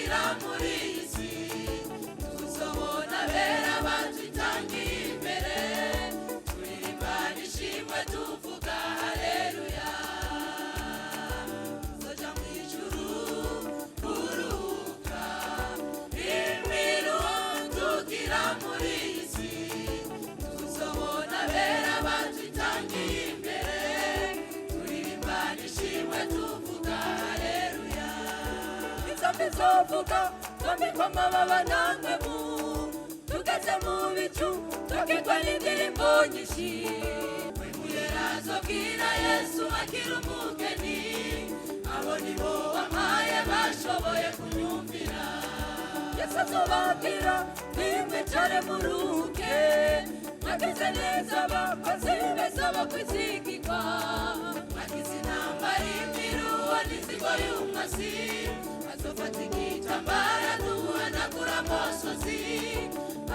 tugira muri isi tuzobona bera batwitangiye imbere turirimba nishimwe tuvuga haleluya tuzoja mu ijuru kuruhuka imiruho tugira muri isi tuzobona bera batwitangiye imbere turirimba nishimwe tuvuga haleluya bizovuga twambikwa amababa namwe mu tugeze mu bicu tukigwa n'indirimbo nyinshi wemuyera azobwira Yesu akiri umugeni abo nibo wampaye bashoboye kunyumvira Yesu azobabwira nimwicare muruhuke mwagize neza abakozi beza bo kwizigirwa mwagize intambara imiruho n'inzigo y'umwasi azofata igitambara duhanagura amosozi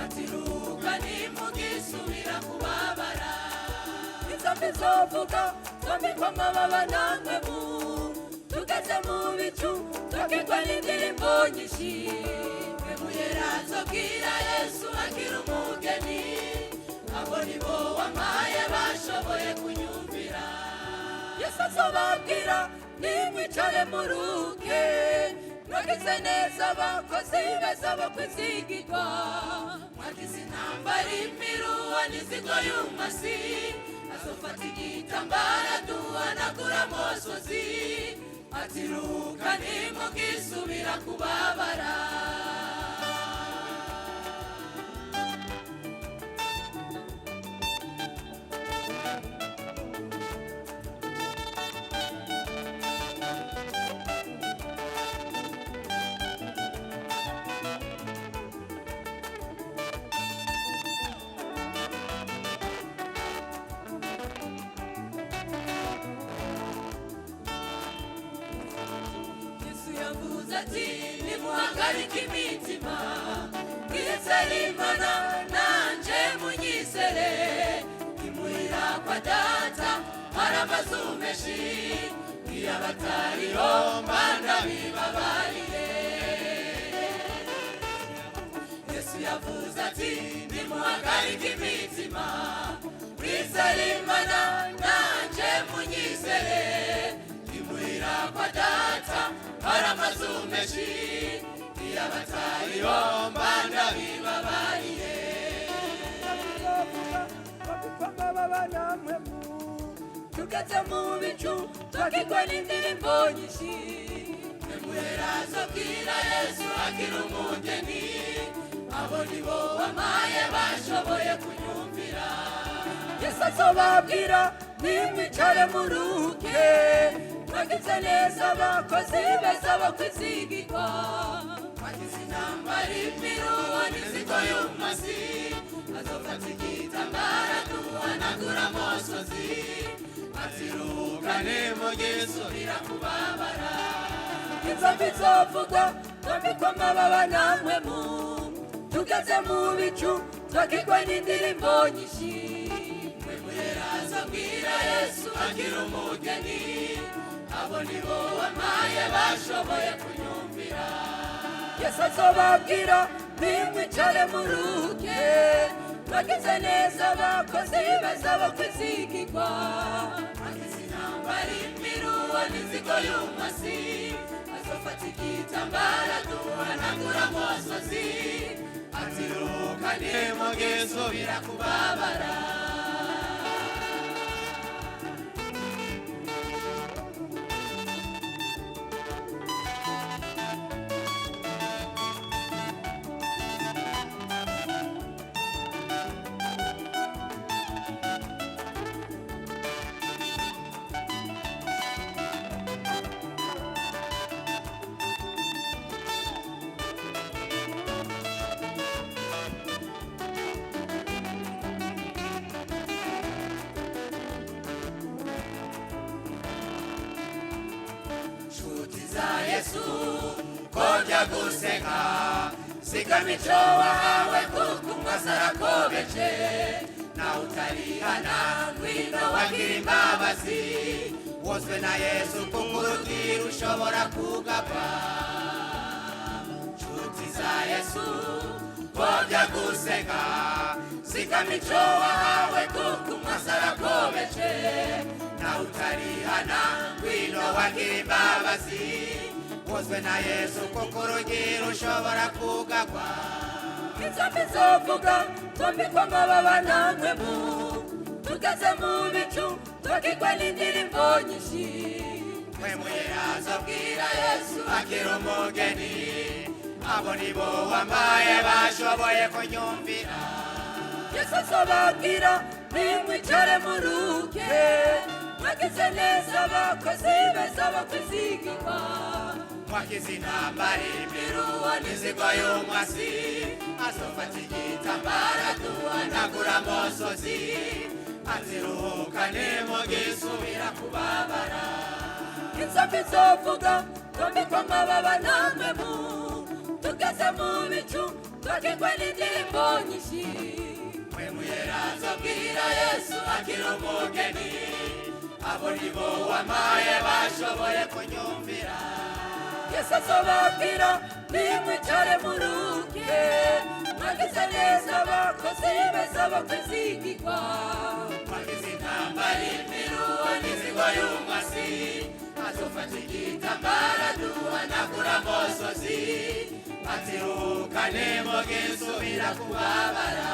atiruka nimugisubira kubabara izo bizovuga twambikwa amababa namwe mu tugeze mu bicu tukigwa n'indirimbo nyinshi wemuyera azobwira Yesu akiri umugeni abo nibo wampaye bashoboye kunyumvira Yesu azobabwira nimwicare muruhuke mwagize neza abakozi beza bo kwizigirwa mwagize intambara imiruho n'inzigo y'umwasi azofata igitambara duhanagura amosozi atiruka nimugisubira kubabara nimuhagarike imitima mwizere Imana nanje munyizere imuhira kwa data hari amazu menshi iyo abatariho Mana bibabarire Yesu yavuze ati nimuhagarike imitima mwizere Imana nanje munyizere imuhira kwa data hari amazu menshi iyo abatariho Mana bibabarire tugeze mu bicu tukigwa n'indirimbo nyinshi wemuyera azobwira Yesu akiri umugeni abo nibo wampaye bashoboye kunyumvira Yesu azobabwira nimwicare muruhuke mwagize neza abakozi beza bo kwizigirwa mwagize intambara imiruho n'inzigo y'umwasi azofata igitambara duhanagura amosozi atiruka nimugisubira kubabara izo bizovuga twambikwa amababa namwe mu tugeze mu bicu tukigwa n'indirimbo nyinshi wemuyera azobwira Yesu akiri umugeni abo nibo wampaye bashoboye kunyumvira Yesu azobabwira nimwicare muruhuke mwagize neza abakozi beza bo kwizigirwa mwagize intambara imiruho n'inzigo y'umwasi azofata igitambara duhanagura amosozi atiruka nimugisubira kubabara Yesu koja guseka sikamicho wawe kukumwa sarakobeche na utalihana ngwino wakirimbabazi woswe na Yesu kukurutira ushobora kugapa Yesu kojya guseka sikamico wahawe kuko umwasarakobeje nawe utarihana ngwino wagira imbabazi wozwe na Yesu kuko urugero ushobora kugagwa inzozi zovuga twambikwa amababa namwe mu tugeze mu bicu twakigwa n'indirimbo nyinshi mwe muyeraza bwira Yesu akira umugeni abo nibo wambaye bashoboye kunyumvira Yesu azobabwira nimwicare muruke mwagize neza abakozi beza bakwizigirwa mwagize intambara imiruho n'inzigo y'umwasi azofata igitambara duhanagura amosozi atiruhuka nimugisubira kubabara inzovu izovuga twambikwa amababa namwe mu tugeze mu bicu twakigwa n'indirimbo nyinshi mwe muyeraza bwira Yesu akira umugeni abo nibo wamaye bashoboye kunyumvira Yesu azobabwira nimwicare muruke mwagize neza abakozi beza bakwizigirwa mwagize intambara imiruho n'inzigo y'umwasi azofata igitambara duhanagura amosozi atiruhuka nimugisubira kubabara